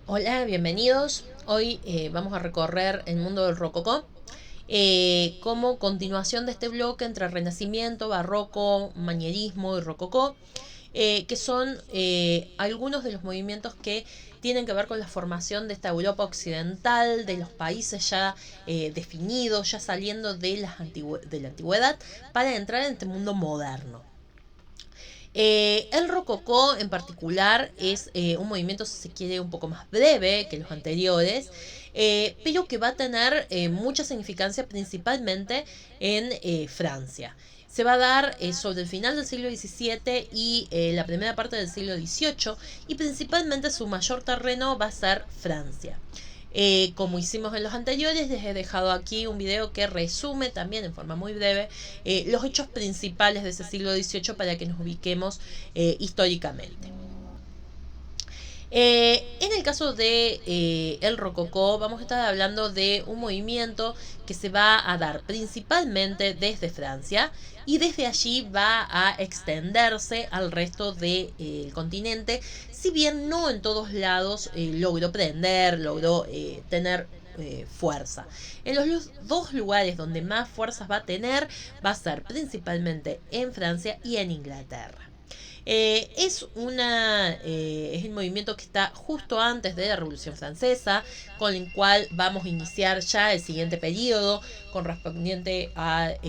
Hola, bienvenidos. Hoy vamos a recorrer el mundo del rococó como continuación de este bloque entre Renacimiento, Barroco, Manierismo y Rococó, que son algunos de los movimientos que tienen que ver con la formación de esta Europa occidental, de los países ya definidos, ya saliendo de la antigüedad para entrar en este mundo moderno. El rococó en particular es un movimiento, si se quiere, un poco más breve que los anteriores, pero que va a tener mucha significancia principalmente en Francia. Se va a dar sobre el final del siglo XVII y la primera parte del siglo XVIII, y principalmente su mayor terreno va a ser Francia. Como hicimos en los anteriores, les he dejado aquí un video que resume también en forma muy breve los hechos principales de ese siglo XVIII para que nos ubiquemos históricamente. En el caso de el rococó, vamos a estar hablando de un movimiento que se va a dar principalmente desde Francia, y desde allí va a extenderse al resto del continente, si bien no en todos lados logró prender, logró tener fuerza. En los dos lugares donde más fuerzas va a tener va a ser principalmente en Francia y en Inglaterra. Es un movimiento que está justo antes de la Revolución Francesa, con el cual vamos a iniciar ya el siguiente periodo correspondiente al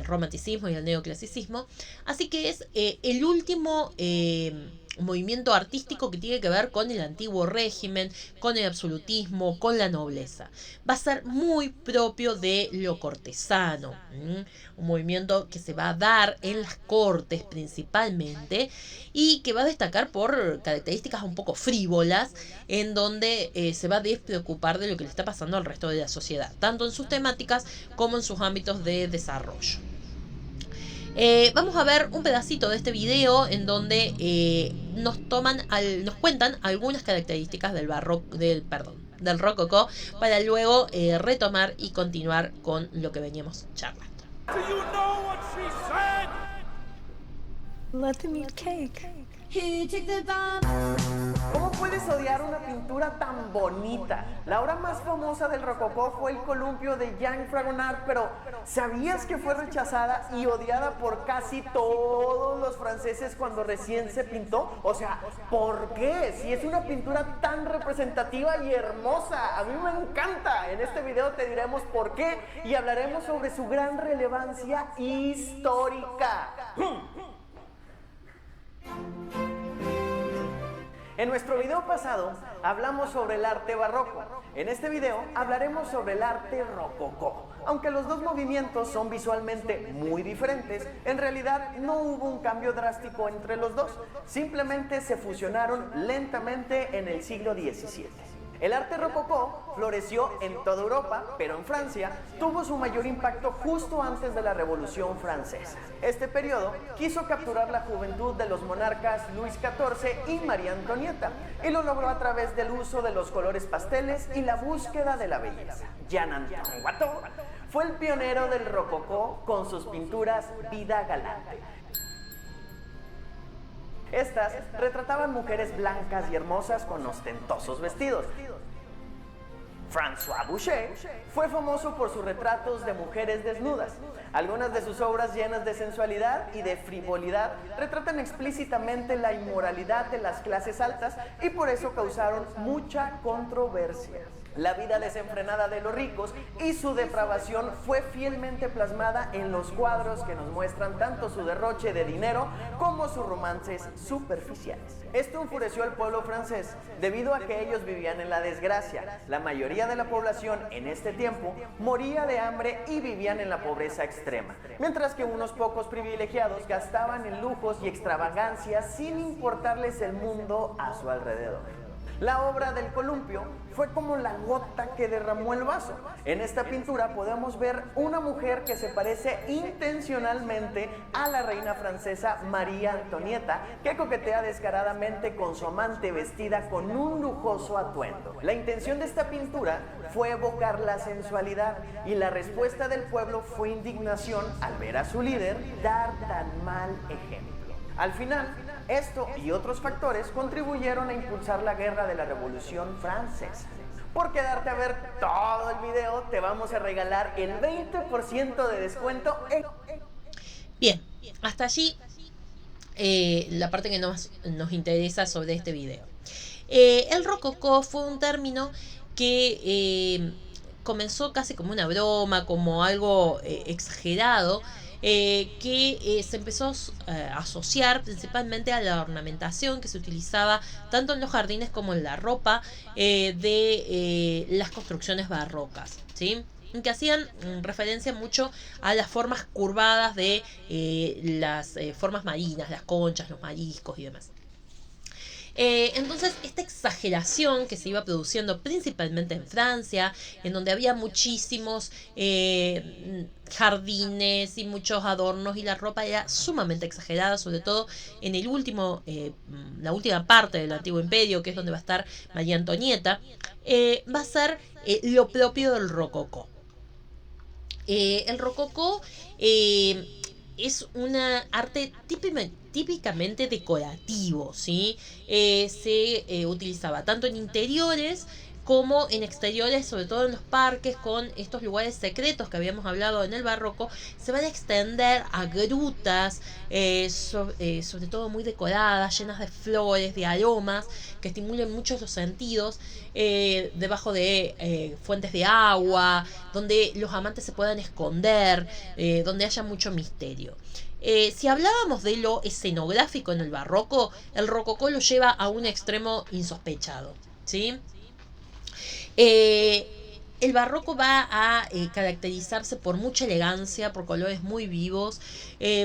romanticismo y al neoclasicismo. Así que es el último movimiento artístico que tiene que ver con el antiguo régimen, con el absolutismo, con la nobleza. Va a ser muy propio de lo cortesano, un movimiento que se va a dar en las cortes principalmente, y que va a destacar por características un poco frívolas, en donde se va a despreocupar de lo que le está pasando al resto de la sociedad, tanto en sus temáticas como en sus ámbitos de desarrollo. Vamos a ver un pedacito de este video en donde nos cuentan algunas características del rococó, para luego retomar y continuar con lo que veníamos charlando. Let them eat cake. ¿Cómo puedes odiar una pintura tan bonita? La obra más famosa del rococó fue el columpio de Jean Fragonard, pero ¿sabías que fue rechazada y odiada por casi todos los franceses cuando recién se pintó? O sea, ¿por qué? Si es una pintura tan representativa y hermosa, a mí me encanta. En este video te diremos por qué y hablaremos sobre su gran relevancia histórica. En nuestro video pasado hablamos sobre el arte barroco. En este video hablaremos sobre el arte rococó. Aunque los dos movimientos son visualmente muy diferentes, en realidad no hubo un cambio drástico entre los dos. Simplemente se fusionaron lentamente en el siglo XVII. El arte rococó floreció en toda Europa, pero en Francia tuvo su mayor impacto justo antes de la Revolución Francesa. Este periodo quiso capturar la juventud de los monarcas Luis XIV y María Antonieta, y lo logró a través del uso de los colores pasteles y la búsqueda de la belleza. Jean-Antoine Watteau fue el pionero del rococó con sus pinturas Vida Galante. Estas retrataban mujeres blancas y hermosas con ostentosos vestidos. François Boucher fue famoso por sus retratos de mujeres desnudas. Algunas de sus obras llenas de sensualidad y de frivolidad retratan explícitamente la inmoralidad de las clases altas y por eso causaron mucha controversia. La vida desenfrenada de los ricos y su depravación fue fielmente plasmada en los cuadros que nos muestran tanto su derroche de dinero como sus romances superficiales. Esto enfureció al pueblo francés debido a que ellos vivían en la desgracia. La mayoría de la población en este tiempo moría de hambre y vivían en la pobreza extrema, mientras que unos pocos privilegiados gastaban en lujos y extravagancias sin importarles el mundo a su alrededor. La obra del columpio fue como la gota que derramó el vaso. En esta pintura podemos ver una mujer que se parece intencionalmente a la reina francesa María Antonieta, que coquetea descaradamente con su amante vestida con un lujoso atuendo. La intención de esta pintura fue evocar la sensualidad, y la respuesta del pueblo fue indignación al ver a su líder dar tan mal ejemplo. Al final, esto y otros factores contribuyeron a impulsar la guerra de la Revolución Francesa. Por quedarte a ver todo el video, te vamos a regalar el 20% de descuento en... Bien, hasta allí la parte que nos interesa sobre este video. El rococó fue un término que comenzó casi como una broma, como algo exagerado, que se empezó a asociar principalmente a la ornamentación que se utilizaba tanto en los jardines como en la ropa de las construcciones barrocas, ¿sí? Que hacían referencia mucho a las formas curvadas de las formas marinas, las conchas, los mariscos y demás. Entonces, esta exageración que se iba produciendo principalmente en Francia, en donde había muchísimos jardines y muchos adornos, y la ropa era sumamente exagerada, sobre todo en el la última parte del Antiguo Imperio, que es donde va a estar María Antonieta, va a ser lo propio del rococó. El rococó es una arte típicamente decorativo, ¿sí? Se utilizaba tanto en interiores como en exteriores, sobre todo en los parques, con estos lugares secretos que habíamos hablado en el barroco. Se van a extender a grutas, sobre todo muy decoradas, llenas de flores, de aromas, que estimulan mucho los sentidos, debajo de fuentes de agua, donde los amantes se puedan esconder, donde haya mucho misterio. Si hablábamos de lo escenográfico en el barroco, el rococó lo lleva a un extremo insospechado, ¿sí? El barroco va a caracterizarse por mucha elegancia, por colores muy vivos,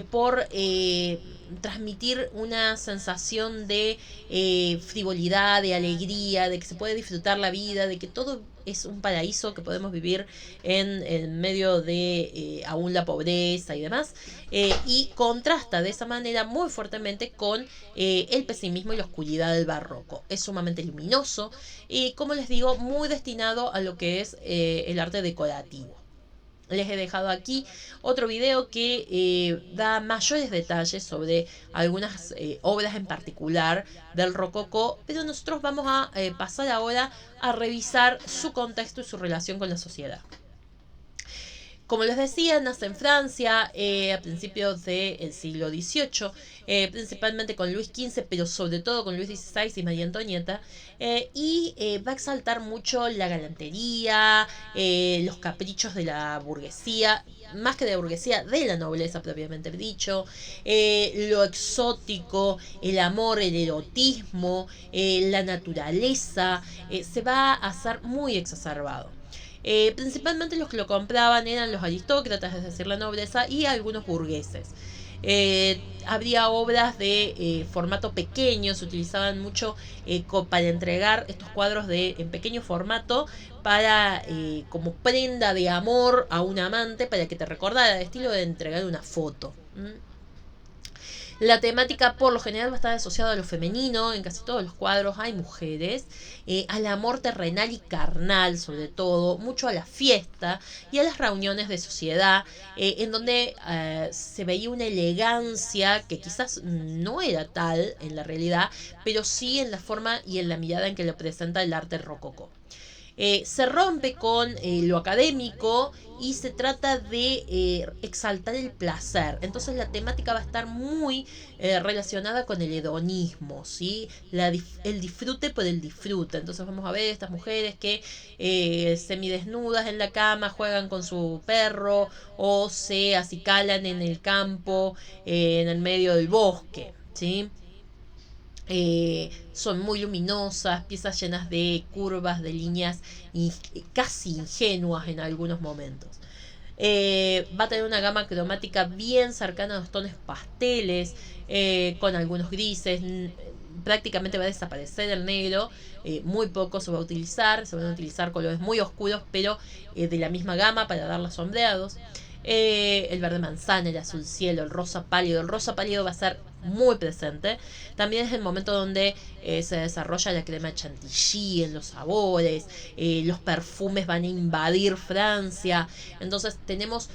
por transmitir una sensación de frivolidad, de alegría, de que se puede disfrutar la vida, de que todo es un paraíso que podemos vivir en medio de aún la pobreza y demás, y contrasta de esa manera muy fuertemente con el pesimismo y la oscuridad del barroco. Es sumamente luminoso y, como les digo, muy destinado a lo que es el arte decorativo. Les he dejado aquí otro video que da mayores detalles sobre algunas obras en particular del rococó, pero nosotros vamos a pasar ahora a revisar su contexto y su relación con la sociedad. Como les decía, nace en Francia a principios del siglo XVIII, principalmente con Luis XV, pero sobre todo con Luis XVI y María Antonieta, y va a exaltar mucho la galantería, los caprichos de la burguesía, más que de la burguesía, de la nobleza propiamente dicho, lo exótico, el amor, el erotismo, la naturaleza, se va a hacer muy exacerbado. Principalmente los que lo compraban eran los aristócratas, es decir, la nobleza, y algunos burgueses. Habría obras de formato pequeño, se utilizaban mucho para entregar estos cuadros en pequeño formato para como prenda de amor a un amante, para que te recordara, estilo de entregar una foto. La temática por lo general va a estar asociada a lo femenino. En casi todos los cuadros hay mujeres, al amor terrenal y carnal, sobre todo, mucho a la fiesta y a las reuniones de sociedad, en donde se veía una elegancia que quizás no era tal en la realidad, pero sí en la forma y en la mirada en que lo presenta el arte rococó. Se rompe con lo académico y se trata de exaltar el placer. Entonces la temática va a estar muy relacionada con el hedonismo, ¿sí? El disfrute por el disfrute. Entonces vamos a ver estas mujeres que semidesnudas en la cama juegan con su perro o se acicalan en el campo, en el medio del bosque, ¿sí? Son muy luminosas, piezas llenas de curvas, de líneas casi ingenuas en algunos momentos. Va a tener una gama cromática bien cercana a los tonos pasteles, con algunos grises, prácticamente va a desaparecer el negro, muy poco se va a utilizar, se van a utilizar colores muy oscuros, pero de la misma gama para dar los sombreados. El verde manzana, el azul cielo, el rosa pálido va a ser muy presente. También es el momento donde se desarrolla la crema chantilly en los sabores, los perfumes van a invadir Francia, entonces tenemos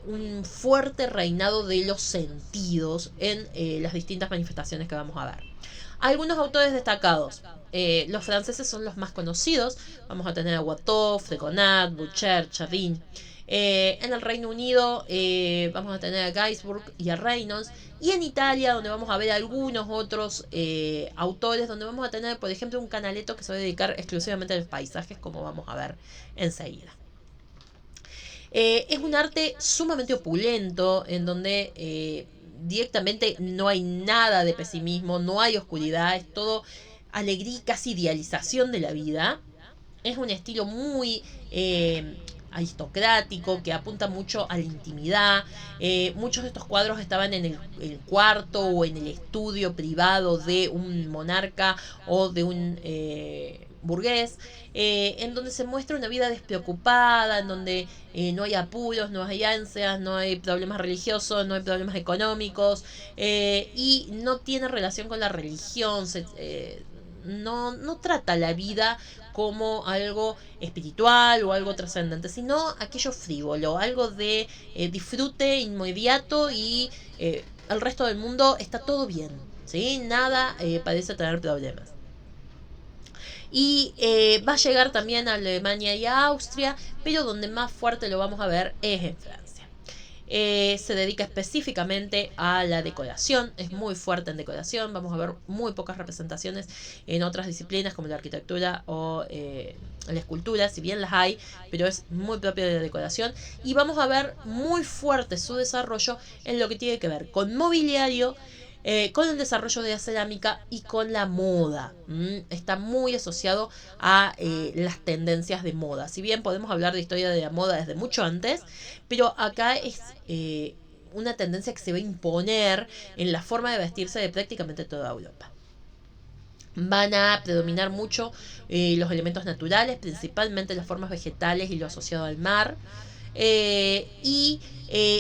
un fuerte reinado de los sentidos en las distintas manifestaciones que vamos a ver. Algunos autores destacados. Los franceses son los más conocidos. Vamos a tener a Watteau, Fregonat, Boucher, Chardin. En el Reino Unido vamos a tener a Gainsbourg y a Reynolds. Y en Italia, donde vamos a ver algunos otros autores, donde vamos a tener, por ejemplo, un Canaletto que se va a dedicar exclusivamente a los paisajes, como vamos a ver enseguida. Es un arte sumamente opulento, en donde directamente no hay nada de pesimismo, no hay oscuridad, es todo alegría y casi idealización de la vida. Es un estilo muy aristocrático que apunta mucho a la intimidad. Muchos de estos cuadros estaban en el cuarto o en el estudio privado de un monarca o de un burgués, en donde se muestra una vida despreocupada, en donde no hay apuros, no hay ansias, no hay problemas religiosos, no hay problemas económicos, y no tiene relación con la religión. No trata la vida como algo espiritual o algo trascendente, sino aquello frívolo, algo de disfrute inmediato, y el resto del mundo está todo bien, ¿sí? Nada parece tener problemas. Y va a llegar también a Alemania y a Austria, pero donde más fuerte lo vamos a ver es en Francia. Se dedica específicamente a la decoración, es muy fuerte en decoración. Vamos a ver muy pocas representaciones en otras disciplinas como la arquitectura o la escultura, si bien las hay, pero es muy propio de la decoración. Y vamos a ver muy fuerte su desarrollo en lo que tiene que ver con mobiliario, con el desarrollo de la cerámica y con la moda. Está muy asociado a las tendencias de moda. Si bien podemos hablar de historia de la moda desde mucho antes, pero acá es una tendencia que se va a imponer en la forma de vestirse de prácticamente toda Europa. Van a predominar mucho los elementos naturales, principalmente las formas vegetales y lo asociado al mar. Y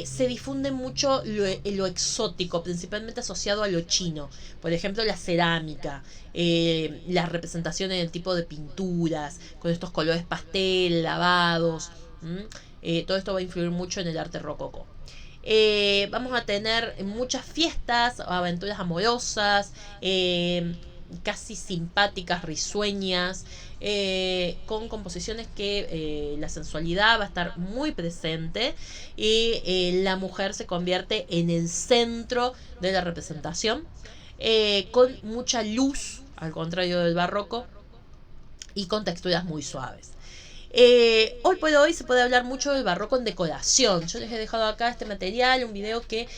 se difunde mucho lo exótico, principalmente asociado a lo chino. Por ejemplo, la cerámica, las representaciones del tipo de pinturas, con estos colores pastel, lavados. Todo esto va a influir mucho en el arte rococó. Vamos a tener muchas fiestas, aventuras amorosas, casi simpáticas, risueñas, con composiciones que la sensualidad va a estar muy presente, y la mujer se convierte en el centro de la representación, con mucha luz, al contrario del barroco, y con texturas muy suaves. Hoy por hoy se puede hablar mucho del barroco en decoración. Yo les he dejado acá este material, un video que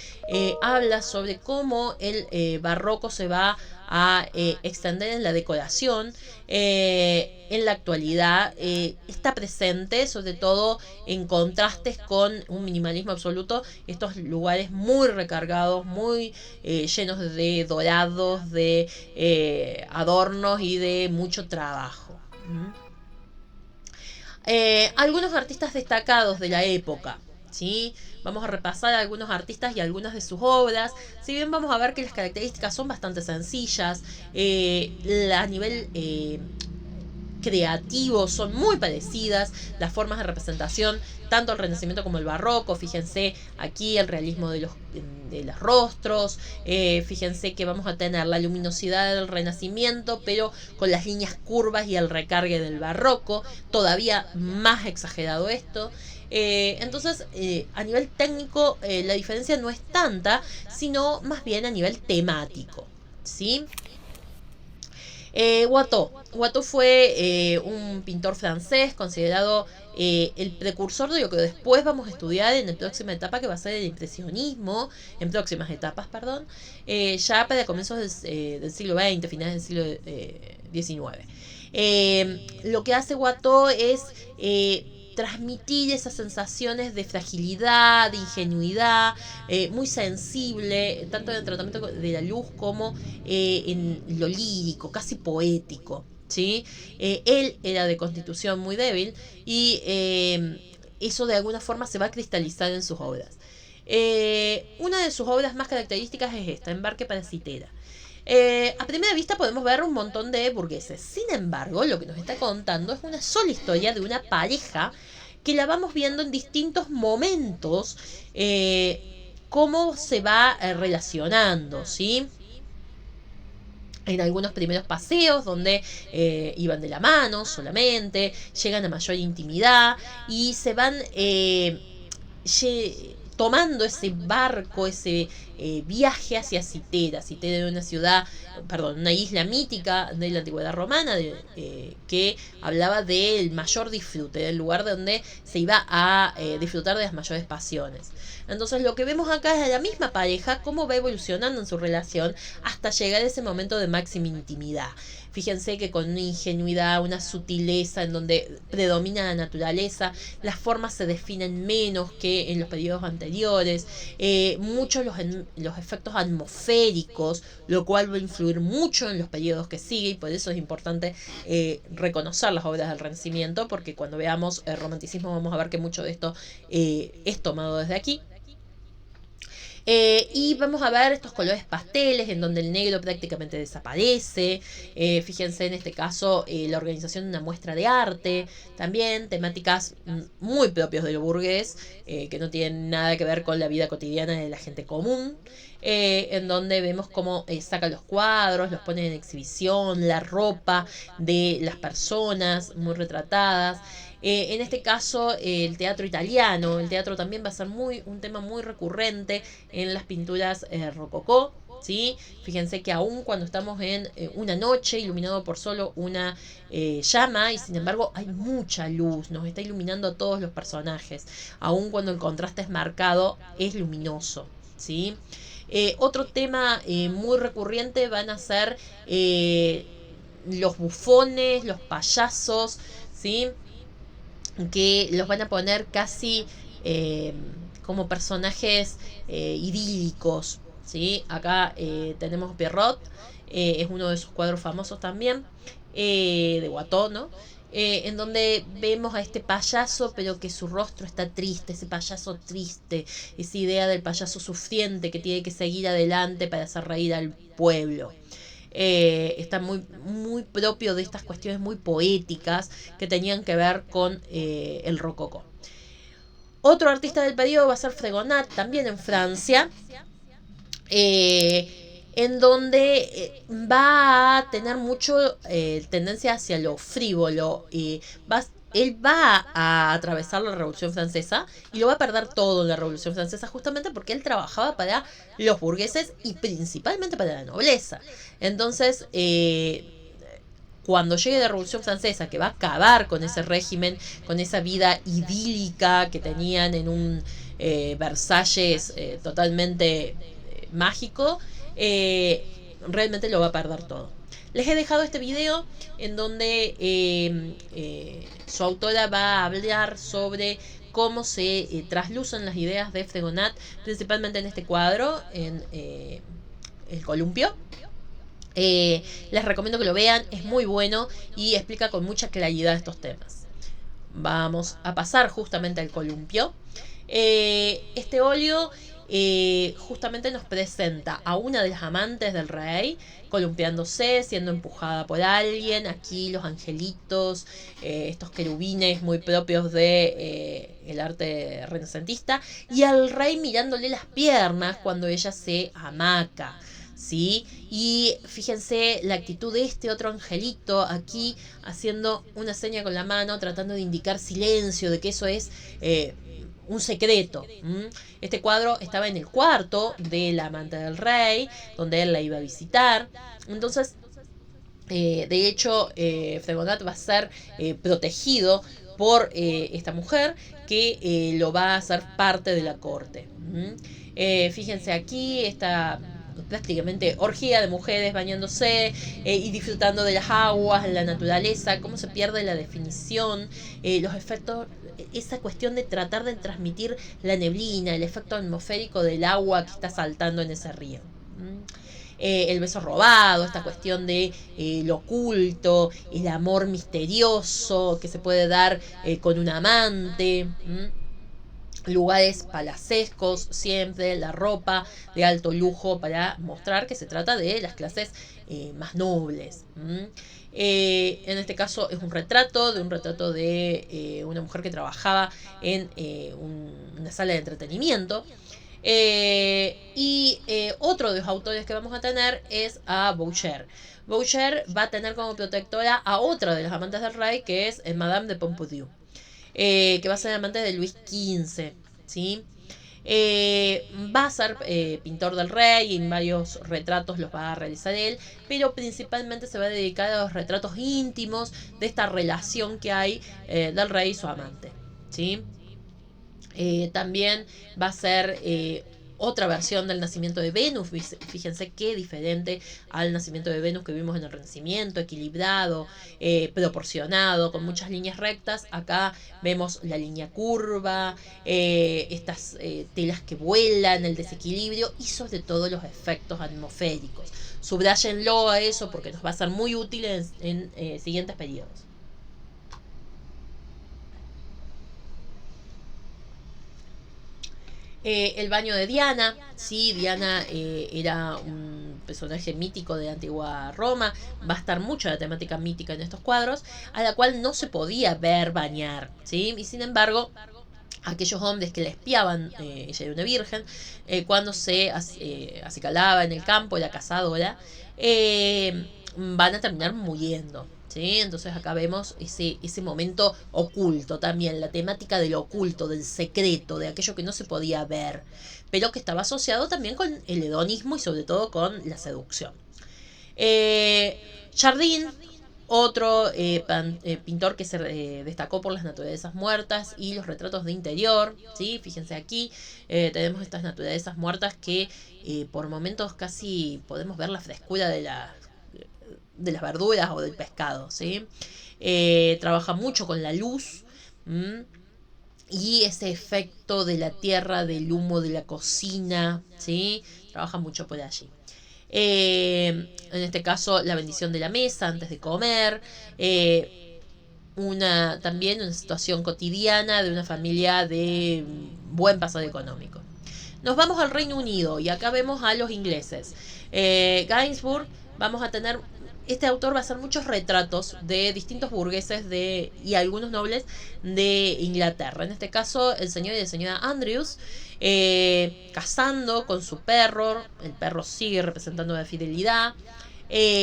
habla sobre cómo el barroco se va a extender en la decoración. En la actualidad está presente, sobre todo en contrastes con un minimalismo absoluto, estos lugares muy recargados, muy llenos de dorados, de adornos y de mucho trabajo. Algunos artistas destacados de la época, ¿sí? Vamos a repasar a algunos artistas y algunas de sus obras. Si bien vamos a ver que las características son bastante sencillas, a nivel creativo son muy parecidas, las formas de representación, tanto el Renacimiento como el Barroco. Fíjense aquí el realismo de los rostros, fíjense que vamos a tener la luminosidad del Renacimiento, pero con las líneas curvas y el recargue del Barroco, todavía más exagerado esto. Entonces, a nivel técnico, la diferencia no es tanta, sino más bien a nivel temático, ¿sí? Watteau fue un pintor francés considerado el precursor de lo que después vamos a estudiar en la próxima etapa, que va a ser el impresionismo, en próximas etapas, perdón, ya para comienzos del siglo XX, finales del siglo XIX. Lo que hace Watteau es transmitir esas sensaciones de fragilidad, de ingenuidad, muy sensible, tanto en el tratamiento de la luz como en lo lírico, casi poético. ¿Sí? Él era de constitución muy débil y eso de alguna forma se va a cristalizar en sus obras. Una de sus obras más características es esta, Embarque para Citera. A primera vista podemos ver un montón de burgueses. Sin embargo, lo que nos está contando es una sola historia de una pareja que la vamos viendo en distintos momentos, cómo se va relacionando, ¿sí? En algunos primeros paseos donde iban de la mano solamente, llegan a mayor intimidad y se van tomando ese barco, ese viaje hacia Citera. Citera era una ciudad, perdón, una isla mítica de la antigüedad romana que hablaba del mayor disfrute, del lugar donde se iba a disfrutar de las mayores pasiones. Entonces lo que vemos acá es a la misma pareja cómo va evolucionando en su relación hasta llegar a ese momento de máxima intimidad. Fíjense que con una ingenuidad, una sutileza en donde predomina la naturaleza, las formas se definen menos que en los periodos anteriores, muchos los efectos atmosféricos, lo cual va a influir mucho en los periodos que siguen, y por eso es importante reconocer las obras del Renacimiento, porque cuando veamos el romanticismo vamos a ver que mucho de esto es tomado desde aquí. Y vamos a ver estos colores pasteles en donde el negro prácticamente desaparece. Fíjense en este caso la organización de una muestra de arte, también temáticas muy propios del burgués, que no tienen nada que ver con la vida cotidiana de la gente común. En donde vemos cómo saca los cuadros, los pone en exhibición, la ropa de las personas muy retratadas. En este caso, el teatro italiano, el teatro también va a ser un tema muy recurrente en las pinturas rococó. ¿Sí? Fíjense que aún cuando estamos en una noche iluminado por solo una llama, y sin embargo hay mucha luz, nos está iluminando a todos los personajes, aún cuando el contraste es marcado, es luminoso. ¿Sí? Otro tema muy recurrente van a ser los bufones, los payasos, ¿sí? Que los van a poner casi como personajes idílicos, ¿sí? Acá tenemos Pierrot, es uno de sus cuadros famosos también, de Watteau, ¿no? En donde vemos a este payaso, pero que su rostro está triste, ese payaso triste, esa idea del payaso sufriente que tiene que seguir adelante para hacer reír al pueblo. Está muy, muy propio de estas cuestiones muy poéticas que tenían que ver con el rococó. Otro artista del periodo va a ser Fregonat, también en Francia, en donde va a tener mucho tendencia hacia lo frívolo. Él va a atravesar la Revolución Francesa y lo va a perder todo en la Revolución Francesa, justamente porque él trabajaba para los burgueses y principalmente para la nobleza. Entonces, cuando llegue la Revolución Francesa, que va a acabar con ese régimen, con esa vida idílica que tenían en un Versalles totalmente mágico, realmente lo va a perder todo. Les he dejado este video en donde su autora va a hablar sobre cómo se traslucen las ideas de Fregonat, principalmente en este cuadro, en El Columpio. Les recomiendo que lo vean, es muy bueno y explica con mucha claridad estos temas. Vamos a pasar justamente al Columpio. Este óleo justamente nos presenta a una de las amantes del rey columpiándose, siendo empujada por alguien. Aquí los angelitos, estos querubines muy propios de el arte renacentista, y al rey mirándole las piernas cuando ella se hamaca. ¿Sí? Y fíjense la actitud de este otro angelito aquí haciendo una seña con la mano, tratando de indicar silencio, de que eso es un secreto. Este cuadro estaba en el cuarto de la amante del rey, donde él la iba a visitar. Entonces, de hecho, Fregonat va a ser protegido por esta mujer que lo va a hacer parte de la corte. Fíjense aquí esta prácticamente orgía de mujeres bañándose y disfrutando de las aguas, la naturaleza, cómo se pierde la definición, los efectos esa cuestión de tratar de transmitir la neblina, el efecto atmosférico del agua que está saltando en ese río. El beso robado, esta cuestión de lo oculto, el amor misterioso que se puede dar con un amante. Lugares palacescos, siempre la ropa de alto lujo para mostrar que se trata de las clases más nobles. En este caso es un retrato de una mujer que trabajaba en una sala de entretenimiento. Otro de los autores que vamos a tener es a Boucher. Boucher va a tener como protectora a otra de las amantes del rey, que es Madame de Pompadour, que va a ser amante de Luis XV, ¿sí? Va a ser pintor del rey, y en varios retratos los va a realizar él, pero principalmente se va a dedicar a los retratos íntimos de esta relación que hay del rey y su amante, ¿sí? También va a ser otra versión del nacimiento de Venus. Fíjense qué diferente al nacimiento de Venus que vimos en el Renacimiento, equilibrado, proporcionado, con muchas líneas rectas. Acá vemos la línea curva, estas telas que vuelan, el desequilibrio y sobre todo los efectos atmosféricos. Subrayenlo a eso porque nos va a ser muy útil en siguientes periodos. El baño de Diana, sí, Diana era un personaje mítico de antigua Roma, va a estar mucho la temática mítica en estos cuadros, a la cual no se podía ver bañar, ¿sí? Y sin embargo, aquellos hombres que la espiaban, ella era una virgen, cuando se acicalaba en el campo, la cazadora, van a terminar muriendo. ¿Sí? Entonces acá vemos ese momento oculto también, la temática de lo oculto, del secreto, de aquello que no se podía ver, pero que estaba asociado también con el hedonismo y sobre todo con la seducción. Chardin, otro pintor que se destacó por las naturalezas muertas y los retratos de interior, ¿sí? Fíjense aquí, tenemos estas naturalezas muertas que por momentos casi podemos ver la frescura de las verduras o del pescado, ¿sí? Trabaja mucho con la luz y ese efecto de la tierra, del humo de la cocina, ¿sí? Trabaja mucho por allí. En este caso, la bendición de la mesa antes de comer. También una situación cotidiana de una familia de buen pasado económico. Nos vamos al Reino Unido y acá vemos a los ingleses. Gainsbourg, vamos a tener... Este autor va a hacer muchos retratos de distintos burgueses y algunos nobles de Inglaterra. En este caso, el señor y la señora Andrews, cazando con su perro. El perro sigue representando la fidelidad.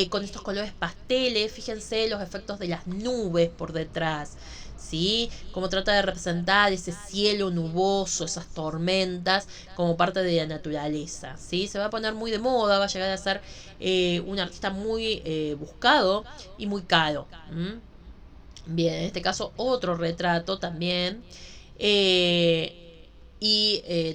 Con estos colores pasteles, fíjense los efectos de las nubes por detrás, ¿sí? Como trata de representar ese cielo nuboso, esas tormentas, como parte de la naturaleza, ¿sí? Se va a poner muy de moda, va a llegar a ser un artista muy buscado y muy caro. Bien, en este caso otro retrato también.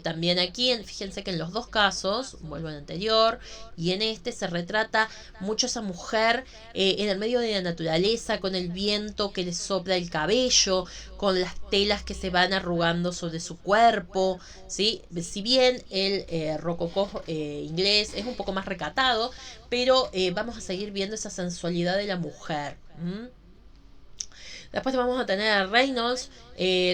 También aquí, fíjense que en los dos casos, vuelvo al anterior, y en este se retrata mucho esa mujer en el medio de la naturaleza, con el viento que le sopla el cabello, con las telas que se van arrugando sobre su cuerpo, ¿sí? Si bien el rococó inglés es un poco más recatado, pero vamos a seguir viendo esa sensualidad de la mujer. Después vamos a tener a Reynolds,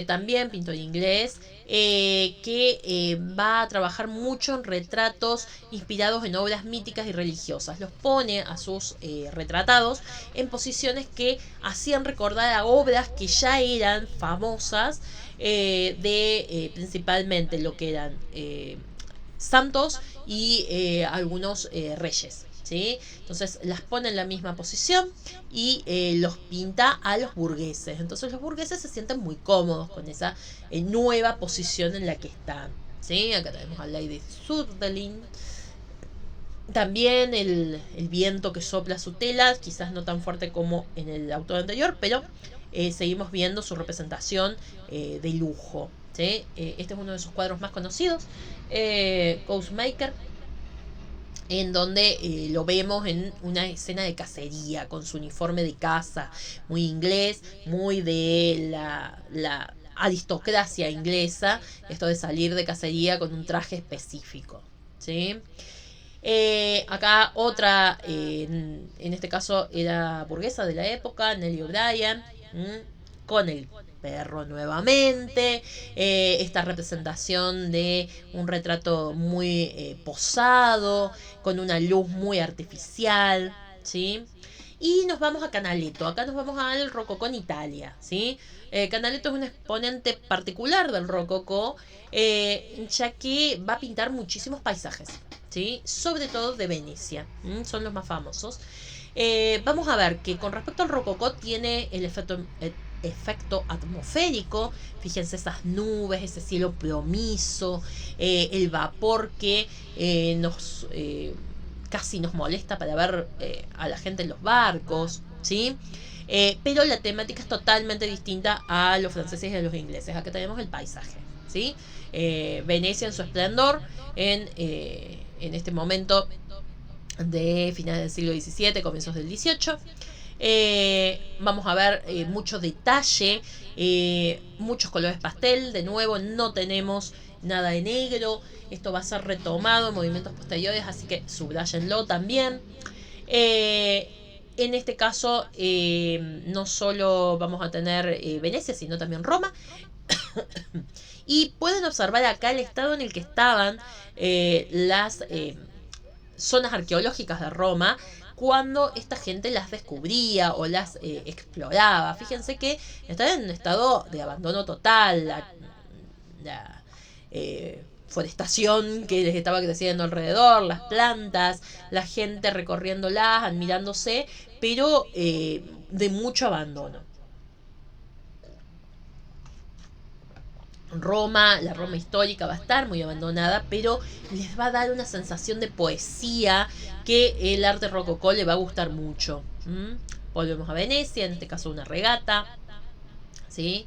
también pintor inglés, que va a trabajar mucho en retratos inspirados en obras míticas y religiosas. Los pone a sus retratados en posiciones que hacían recordar a obras que ya eran famosas, principalmente lo que eran santos y algunos reyes. ¿Sí? Entonces las pone en la misma posición y los pinta a los burgueses. Entonces los burgueses se sienten muy cómodos con esa nueva posición en la que están. ¿Sí? Acá tenemos a Lady Sutherland. También el viento que sopla su tela, quizás no tan fuerte como en el autor anterior, pero seguimos viendo su representación de lujo. ¿Sí? Este es uno de sus cuadros más conocidos, Ghostmaker, en donde lo vemos en una escena de cacería con su uniforme de caza, muy inglés, muy de aristocracia inglesa, esto de salir de cacería con un traje específico, ¿sí? Acá otra, en este caso era burguesa de la época, Nellie O'Brien, con el perro nuevamente, esta representación de un retrato muy posado, con una luz muy artificial, ¿sí? Y nos vamos a Canaletto, acá nos vamos al rococó en Italia, ¿sí? Canaletto es un exponente particular del rococó, ya que va a pintar muchísimos paisajes, ¿sí? Sobre todo de Venecia, son los más famosos. Vamos a ver que con respecto al rococó tiene el efecto atmosférico. Fíjense esas nubes, ese cielo plomizo, el vapor que nos casi nos molesta para ver a la gente en los barcos, ¿sí? Pero la temática es totalmente distinta a los franceses y a los ingleses. Acá tenemos el paisaje, ¿sí? Venecia en su esplendor en este momento de finales del siglo XVII, comienzos del XVIII. Vamos a ver mucho detalle, muchos colores pastel. De nuevo, no tenemos nada de negro. Esto va a ser retomado en movimientos posteriores, así que subrayenlo también. En este caso, no solo vamos a tener Venecia, sino también Roma. Y pueden observar acá el estado en el que estaban las zonas arqueológicas de Roma cuando esta gente las descubría o las exploraba. Fíjense que estaban en un estado de abandono total. La forestación que les estaba creciendo alrededor, las plantas, la gente recorriéndolas, admirándose, pero de mucho abandono. Roma, la Roma histórica va a estar muy abandonada, pero les va a dar una sensación de poesía que el arte rococó le va a gustar mucho. Volvemos a Venecia, en este caso una regata, ¿sí?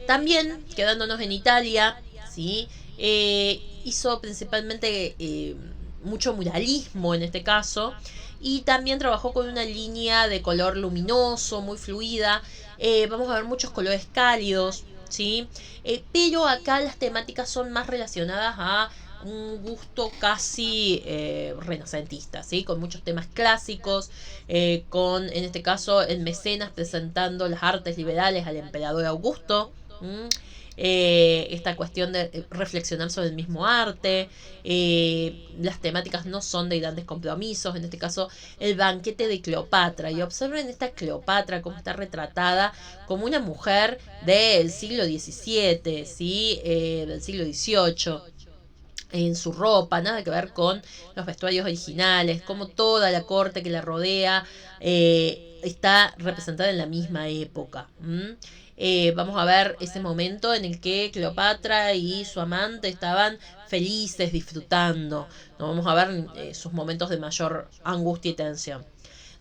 También, quedándonos en Italia, ¿sí? Hizo principalmente mucho muralismo en este caso, y también trabajó con una línea de color luminoso, muy fluida. Vamos a ver muchos colores cálidos, ¿sí? Pero acá las temáticas son más relacionadas a un gusto casi renacentista, ¿sí? Con muchos temas clásicos, con, en este caso, el mecenas presentando las artes liberales al emperador Augusto. Esta cuestión de reflexionar sobre el mismo arte. Las temáticas no son de grandes compromisos, en este caso el banquete de Cleopatra, y observen esta Cleopatra como está retratada como una mujer del siglo XVII, ¿sí? Del siglo XVIII, en su ropa, nada que ver con los vestuarios originales, como toda la corte que la rodea está representada en la misma época. Vamos a ver ese momento en el que Cleopatra y su amante estaban felices, disfrutando. No vamos a ver sus momentos de mayor angustia y tensión.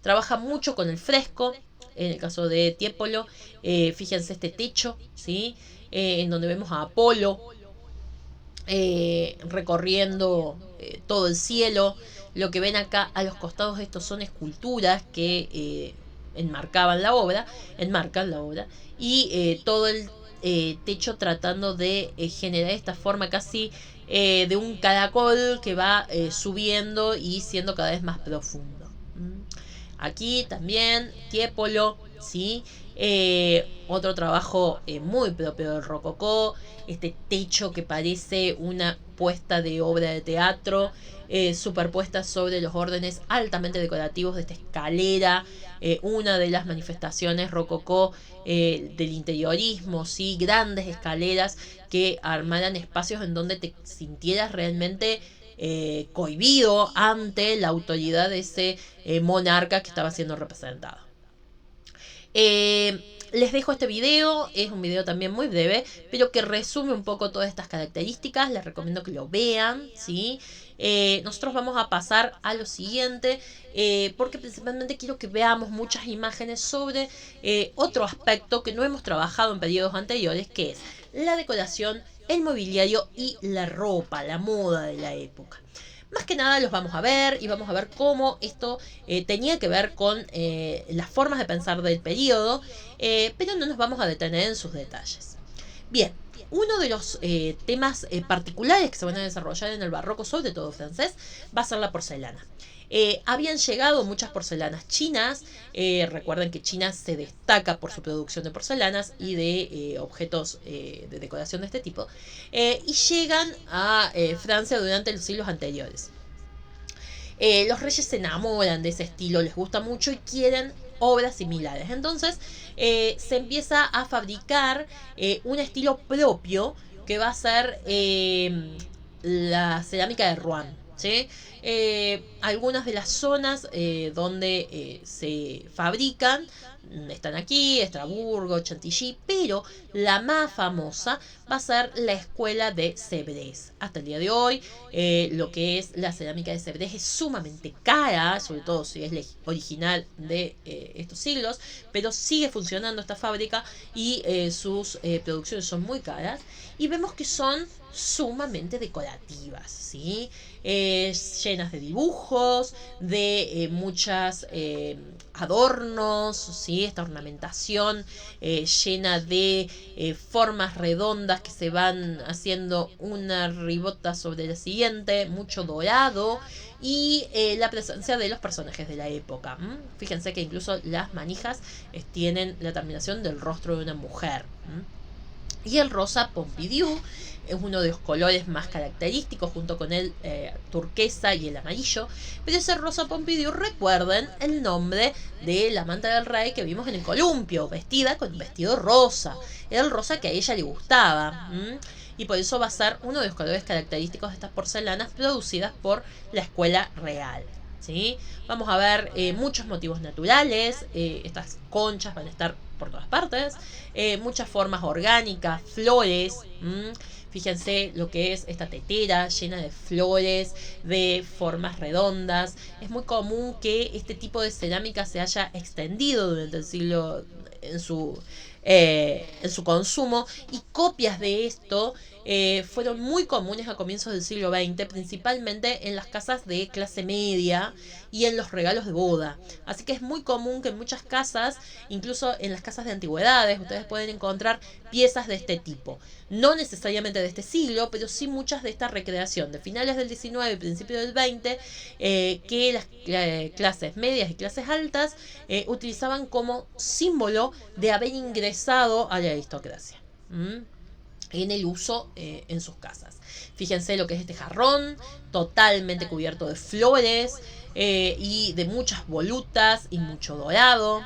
Trabaja mucho con el fresco. En el caso de Tiepolo, fíjense este techo, ¿sí? En donde vemos a Apolo recorriendo todo el cielo. Lo que ven acá a los costados de estos son esculturas que enmarcan la obra, y todo el techo tratando de generar esta forma casi de un caracol que va subiendo y siendo cada vez más profundo. Aquí también Tiepolo, ¿sí? Otro trabajo muy propio del rococó, este techo que parece una puesta de obra de teatro, superpuesta sobre los órdenes altamente decorativos de esta escalera, una de las manifestaciones rococó del interiorismo, ¿sí? Grandes escaleras que armaran espacios en donde te sintieras realmente cohibido ante la autoridad de ese monarca que estaba siendo representado. Les dejo este video, es un video también muy breve, pero que resume un poco todas estas características. Les recomiendo que lo vean, ¿sí? Nosotros vamos a pasar a lo siguiente, porque principalmente quiero que veamos muchas imágenes sobre otro aspecto que no hemos trabajado en periodos anteriores, que es la decoración, el mobiliario y la ropa, la moda de la época. Más que nada los vamos a ver y vamos a ver cómo esto tenía que ver con las formas de pensar del periodo, pero no nos vamos a detener en sus detalles. Bien, uno de los temas particulares que se van a desarrollar en el barroco, sobre todo francés, va a ser la porcelana. Habían llegado muchas porcelanas chinas. Recuerden que China se destaca por su producción de porcelanas y de objetos de decoración de este tipo. Y llegan a Francia durante los siglos anteriores. Los reyes se enamoran de ese estilo, les gusta mucho y quieren obras similares. Entonces se empieza a fabricar un estilo propio que va a ser la cerámica de Rouen. ¿Sí? Algunas de las zonas donde se fabrican están aquí, Estrasburgo, Chantilly, pero la más famosa va a ser la escuela de Sèvres. Hasta el día de hoy, lo que es la cerámica de Sèvres es sumamente cara, sobre todo si es original de estos siglos, pero sigue funcionando esta fábrica y sus producciones son muy caras. Y vemos que son sumamente decorativas, ¿sí? Llenas de dibujos, de muchas adornos, ¿sí? Esta ornamentación llena de formas redondas que se van haciendo una ribota sobre la siguiente, mucho dorado y la presencia de los personajes de la época. Fíjense que incluso las manijas tienen la terminación del rostro de una mujer. Y el rosa Pompidou es uno de los colores más característicos junto con el turquesa y el amarillo. Pero ese rosa Pompidou, recuerden el nombre de la amante del rey que vimos en el columpio, vestida con un vestido rosa. Era el rosa que a ella le gustaba. Y por eso va a ser uno de los colores característicos de estas porcelanas producidas por la escuela real. ¿Sí? Vamos a ver muchos motivos naturales. Estas conchas van a estar por todas partes. Muchas formas orgánicas, flores. Fíjense lo que es esta tetera llena de flores, de formas redondas. Es muy común que este tipo de cerámica se haya extendido durante el siglo en su consumo, y copias de esto fueron muy comunes a comienzos del siglo XX, principalmente en las casas de clase media y en los regalos de boda. Así que es muy común que en muchas casas, incluso en las casas de antigüedades, ustedes pueden encontrar piezas de este tipo. No necesariamente de este siglo, pero sí muchas de esta recreación de finales del XIX y principios del XX, que las clases medias y clases altas utilizaban como símbolo de haber ingresado a la aristocracia. En el uso en sus casas. Fíjense lo que es este jarrón, totalmente cubierto de flores y de muchas volutas y mucho dorado.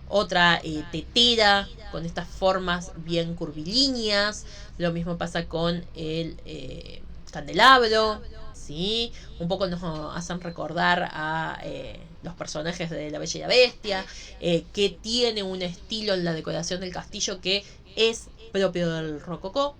Otra tetera con estas formas bien curvilíneas. Lo mismo pasa con el candelabro. ¿Sí? Un poco nos hacen recordar a los personajes de La Bella y la Bestia, que tiene un estilo en la decoración del castillo que es propio del rococó.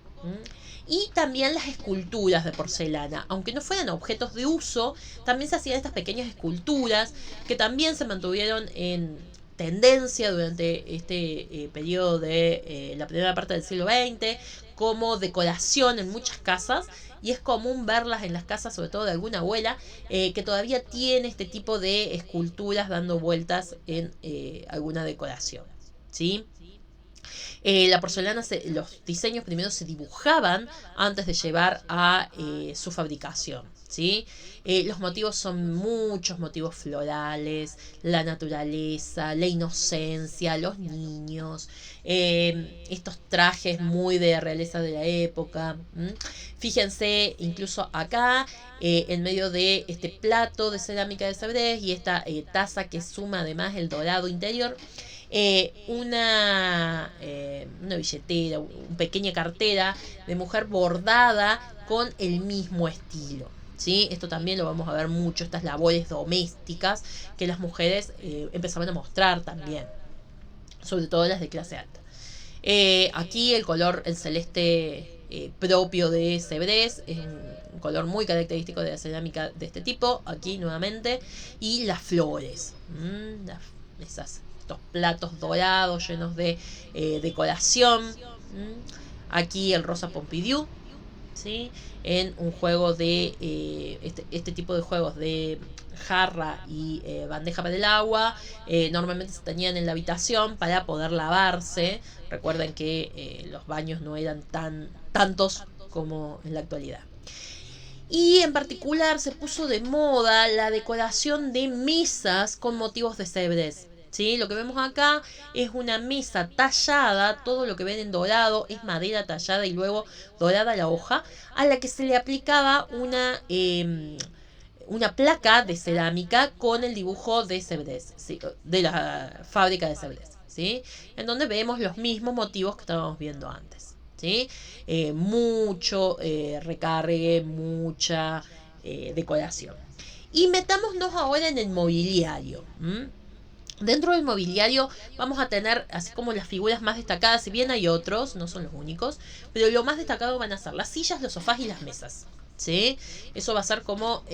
Y también las esculturas de porcelana, aunque no fueran objetos de uso, también se hacían estas pequeñas esculturas que también se mantuvieron en tendencia durante este periodo de la primera parte del siglo XX como decoración en muchas casas, y es común verlas en las casas, sobre todo de alguna abuela, que todavía tiene este tipo de esculturas dando vueltas en alguna decoración. ¿Sí? La porcelana, los diseños primero se dibujaban antes de llevar a su fabricación. ¿Sí? Los motivos son muchos motivos florales, la naturaleza, la inocencia, los niños, estos trajes muy de realeza de la época. Fíjense incluso acá, en medio de este plato de cerámica de Sèvres y esta taza que suma además el dorado interior, una billetera, una pequeña cartera de mujer bordada con el mismo estilo. ¿Sí? Esto también lo vamos a ver mucho, estas labores domésticas que las mujeres empezaban a mostrar también, sobre todo las de clase alta. Aquí el color, el celeste propio de Sèvres, es un color muy característico de la cerámica de este tipo. Aquí nuevamente, y las flores, estos platos dorados llenos de decoración. Aquí el rosa Pompidou, ¿sí? En un juego de este tipo de juegos de jarra y bandeja para el agua, normalmente se tenían en la habitación para poder lavarse. Recuerden que los baños no eran tantos como en la actualidad. Y en particular se puso de moda la decoración de mesas con motivos de cebres. ¿Sí? Lo que vemos acá es una mesa tallada, todo lo que ven en dorado es madera tallada y luego dorada la hoja, a la que se le aplicaba una placa de cerámica con el dibujo de Cebres, ¿sí? De la fábrica de Cebres, ¿sí? En donde vemos los mismos motivos que estábamos viendo antes, ¿sí? Mucho recargue, mucha decoración. Y metámonos ahora en el mobiliario. Dentro del mobiliario vamos a tener, así como las figuras más destacadas, si bien hay otros, no son los únicos, pero lo más destacado van a ser las sillas, los sofás y las mesas. ¿Sí? Eso va a ser como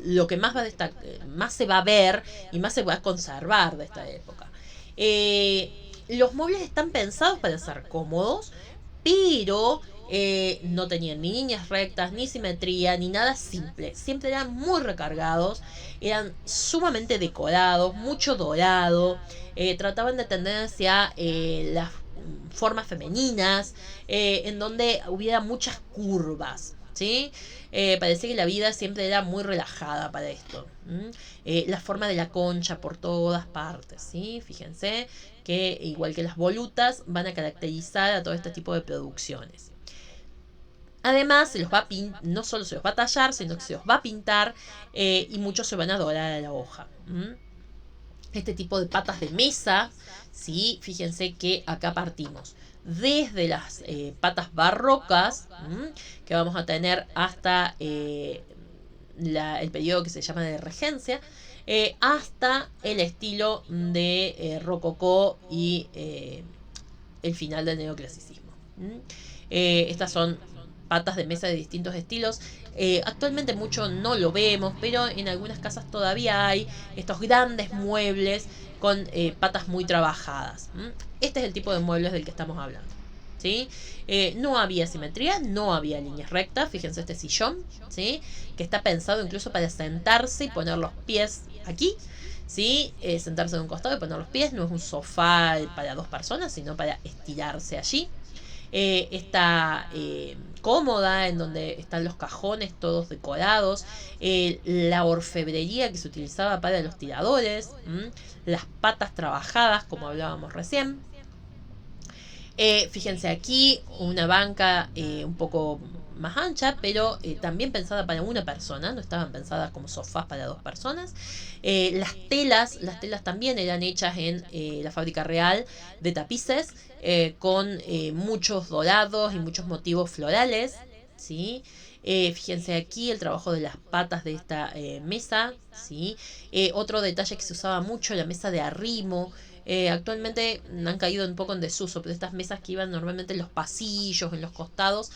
lo que más, más se va a ver y más se va a conservar de esta época. Los muebles están pensados para ser cómodos, pero no tenían ni líneas rectas, ni simetría, ni nada simple. Siempre eran muy recargados, eran sumamente decorados, mucho dorado, trataban de tender hacia las formas femeninas, en donde hubiera muchas curvas. ¿Sí? Parecía que la vida siempre era muy relajada para esto. La forma de la concha por todas partes. ¿Sí? Fíjense que igual que las volutas van a caracterizar a todo este tipo de producciones. Además, se los va a no solo se los va a tallar, sino que se los va a pintar y muchos se van a dorar a la hoja. Este tipo de patas de mesa, ¿sí? Fíjense que acá partimos desde las patas barrocas, que vamos a tener hasta el periodo que se llama de regencia, hasta el estilo de rococó y el final del neoclasicismo. Estas son patas de mesa de distintos estilos. Actualmente mucho no lo vemos, pero en algunas casas todavía hay estos grandes muebles con patas muy trabajadas. Este es el tipo de muebles del que estamos hablando. ¿Sí? No había simetría, no había líneas rectas. Fíjense este sillón, ¿sí? Que está pensado incluso para sentarse y poner los pies aquí. ¿Sí? Sentarse de un costado y poner los pies. No es un sofá para dos personas, sino para estirarse allí. Está cómoda, en donde están los cajones todos decorados, la orfebrería que se utilizaba para los tiradores, las patas trabajadas como hablábamos recién. Fíjense aquí una banca un poco más ancha, pero también pensada para una persona, no estaban pensadas como sofás para dos personas. Las telas también eran hechas en la fábrica real de tapices, con muchos dorados y muchos motivos florales, ¿sí? Fíjense aquí el trabajo de las patas de esta mesa, ¿sí? Otro detalle que se usaba mucho, la mesa de arrimo. Actualmente han caído un poco en desuso, pero estas mesas que iban normalmente en los pasillos, en los costados,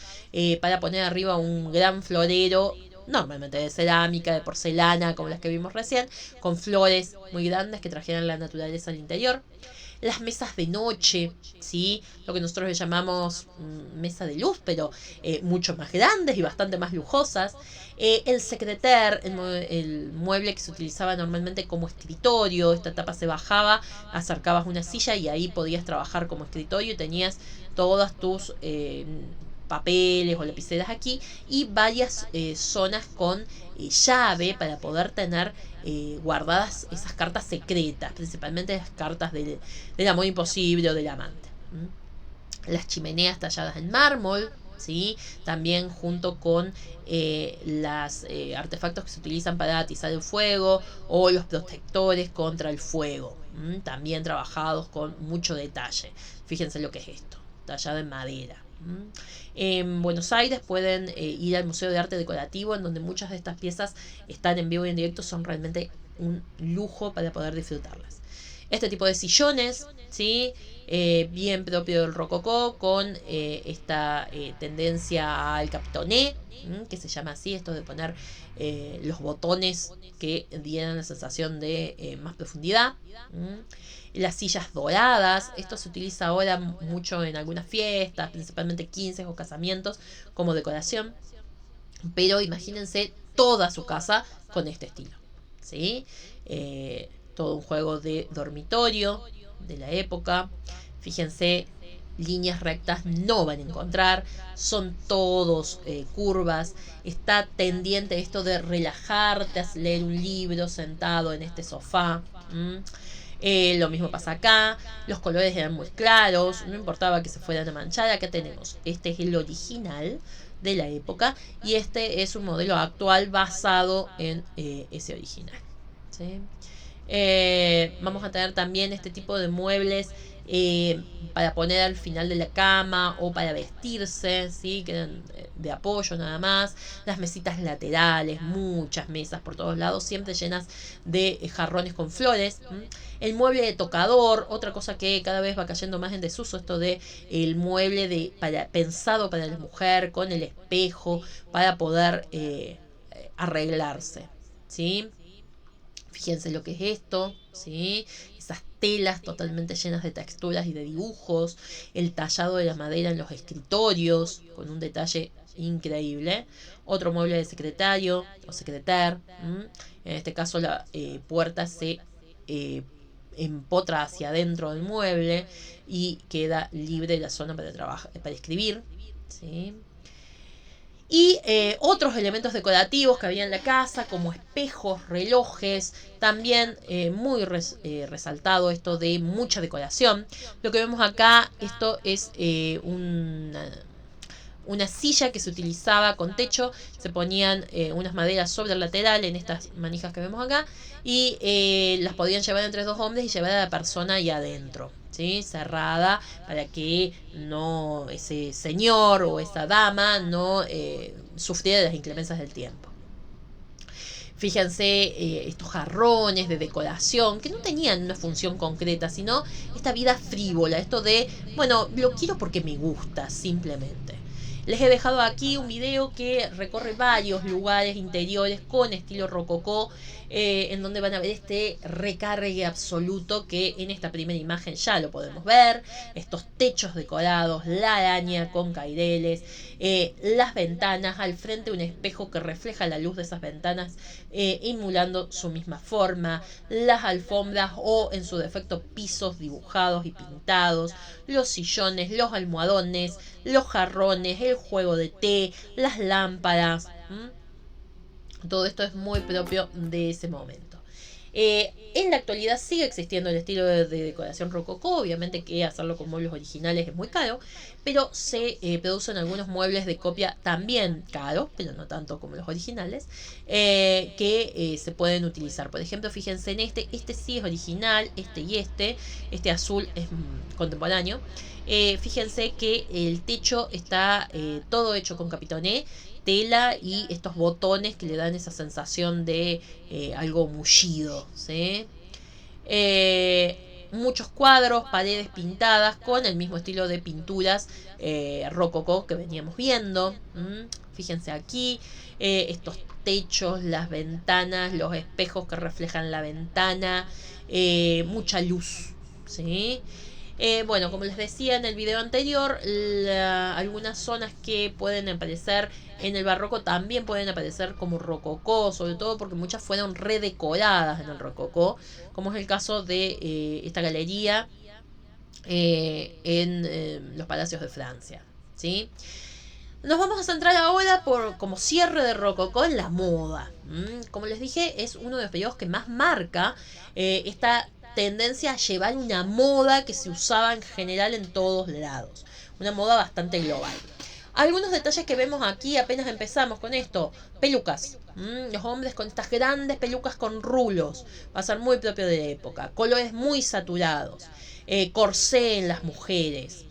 para poner arriba un gran florero, normalmente de cerámica, de porcelana, como las que vimos recién, con flores muy grandes que trajeran la naturaleza al interior. Las mesas de noche, ¿sí? Lo que nosotros le llamamos mesa de luz, pero mucho más grandes y bastante más lujosas. El secretaire, el mueble que se utilizaba normalmente como escritorio, esta tapa se bajaba, acercabas una silla y ahí podías trabajar como escritorio y tenías todas tus papeles o lapiceras aquí y varias zonas con llave para poder tener guardadas esas cartas secretas, principalmente las cartas del amor imposible o del amante. Las chimeneas talladas en mármol, ¿sí? También junto con los artefactos que se utilizan para atizar el fuego o los protectores contra el fuego, también trabajados con mucho detalle. Fíjense lo que es esto, tallado en madera. En Buenos Aires pueden ir al Museo de Arte Decorativo, en donde muchas de estas piezas están en vivo y en directo, son realmente un lujo para poder disfrutarlas. Este tipo de sillones, ¿sí? Bien propio del rococó, con esta tendencia al capitoné, que se llama así, esto de poner los botones que dieran la sensación de más profundidad. Las sillas doradas, esto se utiliza ahora mucho en algunas fiestas, principalmente 15 o casamientos, como decoración. Pero imagínense toda su casa con este estilo, ¿sí? Todo un juego de dormitorio de la época. Fíjense, líneas rectas no van a encontrar, son todos curvas. Está tendiente esto de relajarte, a leer un libro sentado en este sofá. Lo mismo pasa acá, los colores eran muy claros, no importaba que se fueran a manchar. Acá tenemos, este es el original de la época y este es un modelo actual basado en ese original, ¿sí? Vamos a tener también este tipo de muebles para poner al final de la cama o para vestirse, ¿sí? Que eran de apoyo nada más. Las mesitas laterales, muchas mesas por todos lados, siempre llenas de jarrones con flores. El mueble de tocador, otra cosa que cada vez va cayendo más en desuso, esto de el mueble pensado para la mujer con el espejo para poder arreglarse, ¿sí? Fíjense lo que es esto, ¿sí? Esas telas totalmente llenas de texturas y de dibujos, el tallado de la madera en los escritorios, con un detalle increíble. Otro mueble de secretario o secreter. En este caso la puerta se empotra hacia adentro del mueble y queda libre la zona para trabajar, para escribir, ¿sí? Y otros elementos decorativos que había en la casa, como espejos, relojes, también muy resaltado esto de mucha decoración. Lo que vemos acá, esto es una silla que se utilizaba con techo, se ponían unas maderas sobre el lateral en estas manijas que vemos acá y las podían llevar entre dos hombres y llevar a la persona ahí adentro, ¿sí? Cerrada para que no ese señor o esa dama no sufriera de las inclemencias del tiempo. Fíjense estos jarrones de decoración que no tenían una función concreta, sino esta vida frívola, esto de, bueno, lo quiero porque me gusta, simplemente. Les he dejado aquí un video que recorre varios lugares interiores con estilo rococó, en donde van a ver este recargue absoluto que en esta primera imagen ya lo podemos ver. Estos techos decorados, la araña con caireles, las ventanas, al frente un espejo que refleja la luz de esas ventanas, emulando su misma forma, las alfombras o en su defecto pisos dibujados y pintados, los sillones, los almohadones, los jarrones, el juego de té, las lámparas. Todo esto es muy propio de ese momento. En la actualidad sigue existiendo el estilo de decoración rococó, obviamente que hacerlo con muebles originales es muy caro, pero se producen algunos muebles de copia también caros, pero no tanto como los originales, que se pueden utilizar. Por ejemplo, fíjense en este sí es original, este azul es contemporáneo. Fíjense que el techo está todo hecho con capitoné, tela y estos botones que le dan esa sensación de algo mullido, ¿sí? Muchos cuadros, paredes pintadas con el mismo estilo de pinturas rococó que veníamos viendo. Fíjense aquí, estos techos, las ventanas, los espejos que reflejan la ventana, mucha luz, ¿sí? Bueno, como les decía en el video anterior, algunas zonas que pueden aparecer en el barroco también pueden aparecer como rococó, sobre todo porque muchas fueron redecoradas en el rococó, como es el caso de esta galería en los palacios de Francia, ¿sí? Nos vamos a centrar ahora como cierre de rococó en la moda. Como les dije, es uno de los periodos que más marca esta tendencia a llevar una moda que se usaba en general en todos lados. Una moda bastante global. Algunos detalles que vemos aquí apenas empezamos con esto. Pelucas. Los hombres con estas grandes pelucas con rulos. Va a ser muy propio de la época. Colores muy saturados. Corsé en las mujeres.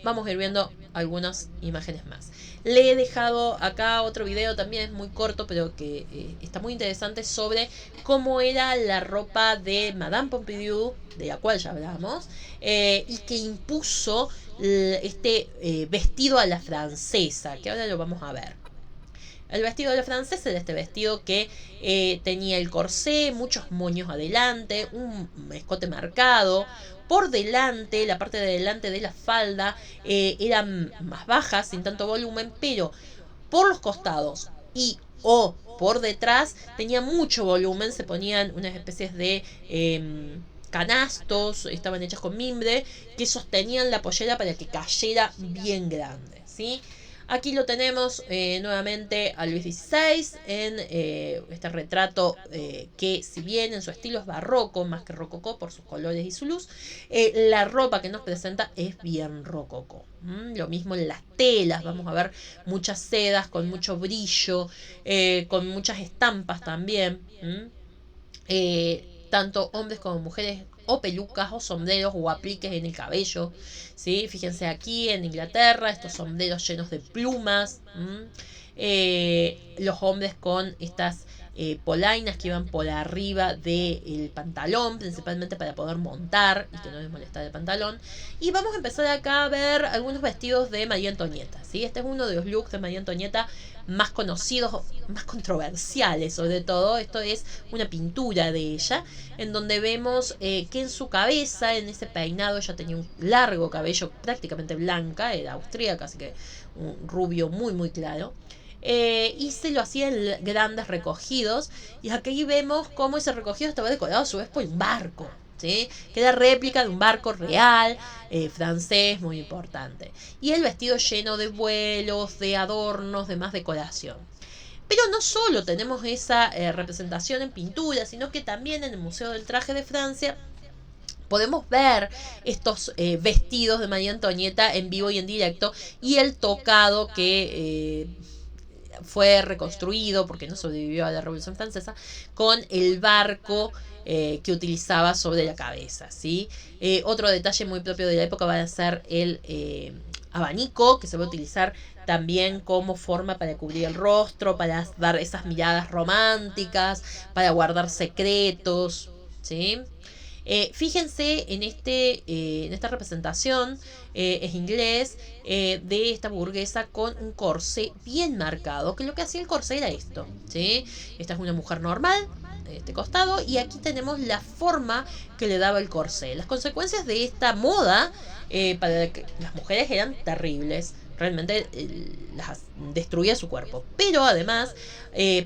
Vamos a ir viendo algunas imágenes más. Le he dejado acá otro video, también es muy corto, pero que está muy interesante, sobre cómo era la ropa de Madame Pompidou, de la cual ya hablamos, y que impuso este vestido a la francesa, que ahora lo vamos a ver. El vestido de la francesa era este vestido que tenía el corsé, muchos moños adelante, un escote marcado. Por delante, la parte de delante de la falda era más baja, sin tanto volumen, pero por los costados y o por detrás tenía mucho volumen, se ponían unas especies de canastos, estaban hechas con mimbre, que sostenían la pollera para que cayera bien grande, ¿sí? Aquí lo tenemos nuevamente a Luis XVI en este retrato que, si bien en su estilo es barroco más que rococó por sus colores y su luz, la ropa que nos presenta es bien rococó. Lo mismo en las telas, vamos a ver muchas sedas con mucho brillo, con muchas estampas también. Tanto hombres como mujeres, o pelucas, o sombreros, o apliques en el cabello, ¿sí? Fíjense aquí en Inglaterra, estos sombreros llenos de plumas, los hombres con estas polainas que iban por arriba del pantalón, principalmente para poder montar y que no les molestara el pantalón. Y vamos a empezar acá a ver algunos vestidos de María Antonieta, ¿sí? Este es uno de los looks de María Antonieta más conocidos, más controversiales sobre todo. Esto es una pintura de ella, en donde vemos que en su cabeza, en ese peinado, ella tenía un largo cabello prácticamente blanca, era austríaca, así que un rubio muy muy claro. Y se lo hacía en grandes recogidos. Y aquí vemos cómo ese recogido estaba decorado a su vez por un barco, ¿sí? Que era réplica de un barco real, francés, muy importante. Y el vestido lleno de vuelos, de adornos, de más decoración. Pero no solo tenemos esa representación en pintura, sino que también en el Museo del Traje de Francia podemos ver estos vestidos de María Antonieta en vivo y en directo, y el tocado que fue reconstruido porque no sobrevivió a la Revolución Francesa, con el barco que utilizaba sobre la cabeza, ¿sí? Otro detalle muy propio de la época va a ser el abanico, que se va a utilizar también como forma para cubrir el rostro, para dar esas miradas románticas, para guardar secretos, ¿sí? Fíjense en esta representación, es inglés, de esta burguesa con un corsé bien marcado, que lo que hacía el corsé era esto, ¿sí? Esta es una mujer normal, de este costado, y aquí tenemos la forma que le daba el corsé. Las consecuencias de esta moda para las mujeres eran terribles. Realmente las destruía su cuerpo. Pero además,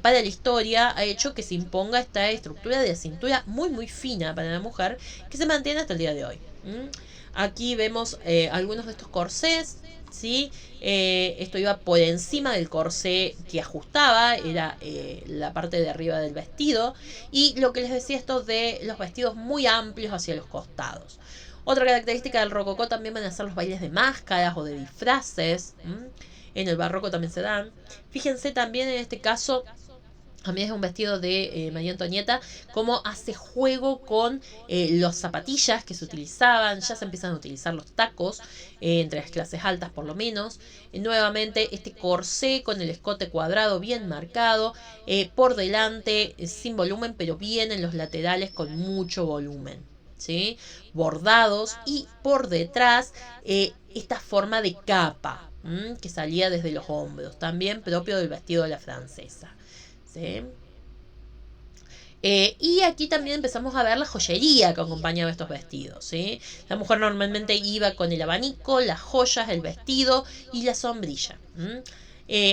para la historia ha hecho que se imponga esta estructura de cintura muy muy fina para la mujer, que se mantiene hasta el día de hoy. Aquí vemos algunos de estos corsés, ¿sí? Esto iba por encima del corsé que ajustaba, era la parte de arriba del vestido. Y lo que les decía, esto de los vestidos muy amplios hacia los costados. Otra característica del rococó también van a ser los bailes de máscaras o de disfraces. En el barroco también se dan. Fíjense también en este caso, a mí es un vestido de María Antonieta, cómo hace juego con las zapatillas que se utilizaban. Ya se empiezan a utilizar los tacos, entre las clases altas por lo menos. Nuevamente este corsé con el escote cuadrado bien marcado, por delante sin volumen, pero bien en los laterales con mucho volumen, ¿sí? Bordados, y por detrás esta forma de capa que salía desde los hombros, también propio del vestido de la francesa, ¿sí? Y aquí también empezamos a ver la joyería que acompañaba estos vestidos, ¿sí? La mujer normalmente iba con el abanico, las joyas, el vestido y la sombrilla.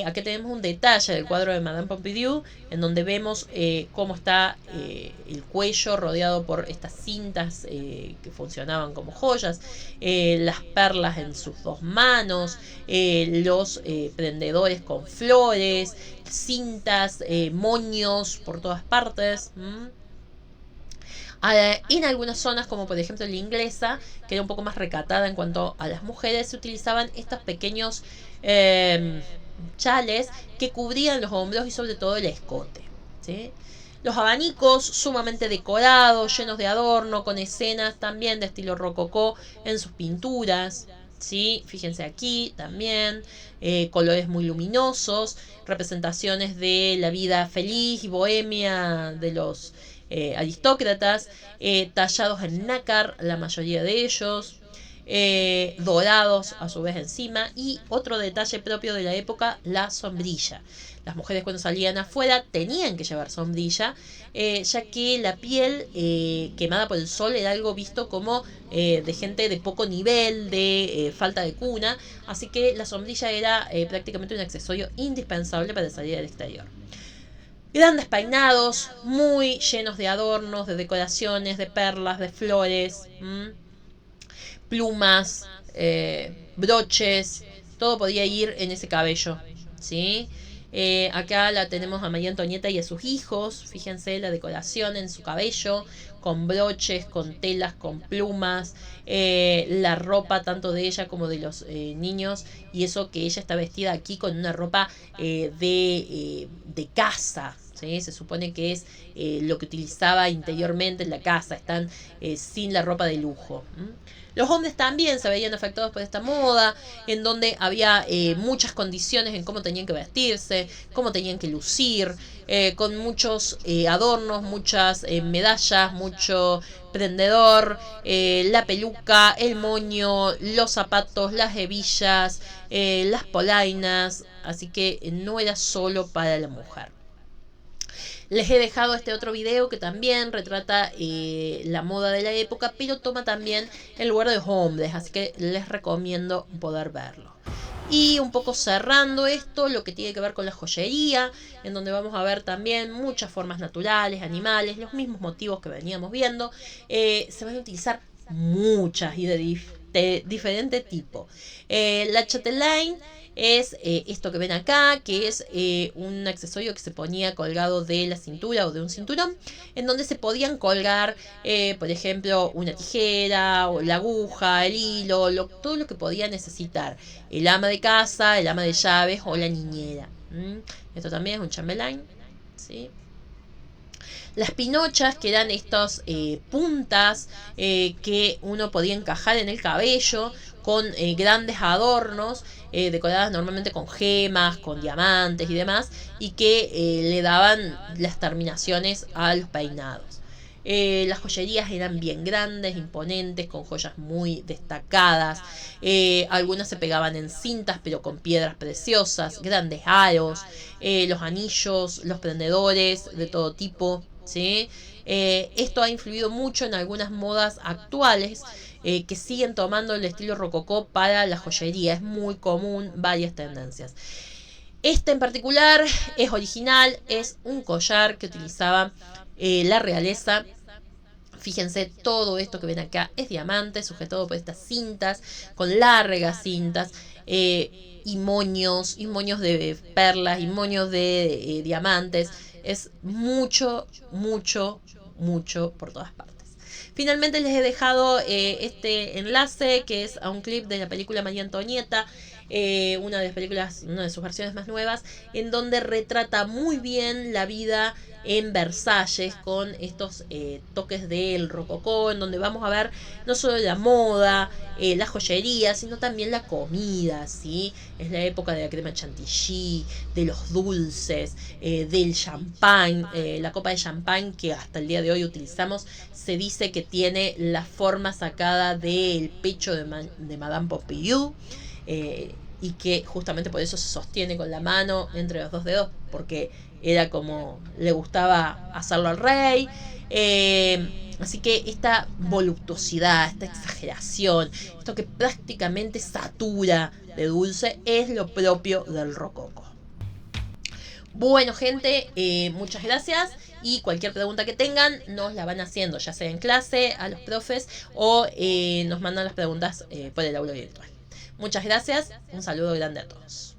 Aquí tenemos un detalle del cuadro de Madame Pompidou, en donde vemos cómo está el cuello rodeado por estas cintas que funcionaban como joyas, las perlas en sus dos manos, los prendedores con flores, cintas, moños por todas partes. En algunas zonas, como por ejemplo la inglesa, que era un poco más recatada en cuanto a las mujeres, se utilizaban estos pequeños chales que cubrían los hombros y sobre todo el escote, ¿sí? Los abanicos sumamente decorados, llenos de adorno, con escenas también de estilo rococó en sus pinturas, ¿sí? Fíjense aquí también, colores muy luminosos, representaciones de la vida feliz y bohemia de los aristócratas, tallados en nácar, la mayoría de ellos. dorados a su vez encima, y otro detalle propio de la época, la sombrilla. Las mujeres cuando salían afuera tenían que llevar sombrilla, ya que la piel quemada por el sol era algo visto como de gente de poco nivel, de falta de cuna, así que la sombrilla era prácticamente un accesorio indispensable para salir al exterior. Grandes peinados, muy llenos de adornos, de decoraciones, de perlas, de flores, plumas, broches, todo podía ir en ese cabello, ¿sí? Acá la tenemos a María Antonieta y a sus hijos. Fíjense la decoración en su cabello, con broches, con telas, con plumas, la ropa tanto de ella como de los niños, y eso que ella está vestida aquí con una ropa de casa, ¿sí? Se supone que es lo que utilizaba interiormente en la casa. Están sin la ropa de lujo. Los hombres también se veían afectados por esta moda, en donde había muchas condiciones en cómo tenían que vestirse, cómo tenían que lucir, con muchos adornos, muchas medallas, mucho prendedor, la peluca, el moño, los zapatos, las hebillas, las polainas, así que no era solo para la mujer. Les he dejado este otro video que también retrata la moda de la época, pero toma también el lugar de los hombres, así que les recomiendo poder verlo. Y un poco cerrando esto, lo que tiene que ver con la joyería, en donde vamos a ver también muchas formas naturales, animales, los mismos motivos que veníamos viendo. Se van a utilizar muchas y de diferente tipo. La chatelaine es esto que ven acá, que es un accesorio que se ponía colgado de la cintura o de un cinturón, en donde se podían colgar, por ejemplo, una tijera, o la aguja, el hilo, todo lo que podía necesitar el ama de casa, el ama de llaves o la niñera. Esto también es un chambelán, ¿sí? Las pinochas, que eran estas puntas que uno podía encajar en el cabello con grandes adornos, decoradas normalmente con gemas, con diamantes y demás, y que le daban las terminaciones a los peinados. Las joyerías eran bien grandes, imponentes, con joyas muy destacadas. Algunas se pegaban en cintas, pero con piedras preciosas, grandes aros, los anillos, los prendedores de todo tipo, ¿sí? Esto ha influido mucho en algunas modas actuales que siguen tomando el estilo rococó para la joyería. Es muy común varias tendencias. Este en particular es original, es un collar que utilizaba la realeza. Fíjense, todo esto que ven acá es diamante, sujetado por estas cintas, con largas cintas, y moños de perlas, y moños de diamantes. Es mucho, mucho, mucho por todas partes. Finalmente les he dejado este enlace, que es a un clip de la película María Antonieta, una de las películas, una de sus versiones más nuevas, en donde retrata muy bien la vida en Versalles con estos toques del rococó, en donde vamos a ver no solo la moda, la joyería, sino también la comida, ¿sí? Es la época de la crema chantilly, de los dulces, del champán, la copa de champán que hasta el día de hoy utilizamos, se dice que tiene la forma sacada del pecho de Madame Pompidou, y que justamente por eso se sostiene con la mano entre los dos dedos, porque era como le gustaba hacerlo al rey. Así que esta voluptuosidad, esta exageración, esto que prácticamente satura de dulce, es lo propio del rococó. Bueno, gente, muchas gracias, y cualquier pregunta que tengan nos la van haciendo, ya sea en clase, a los profes, o nos mandan las preguntas por el aula virtual. Muchas gracias, un saludo grande a todos.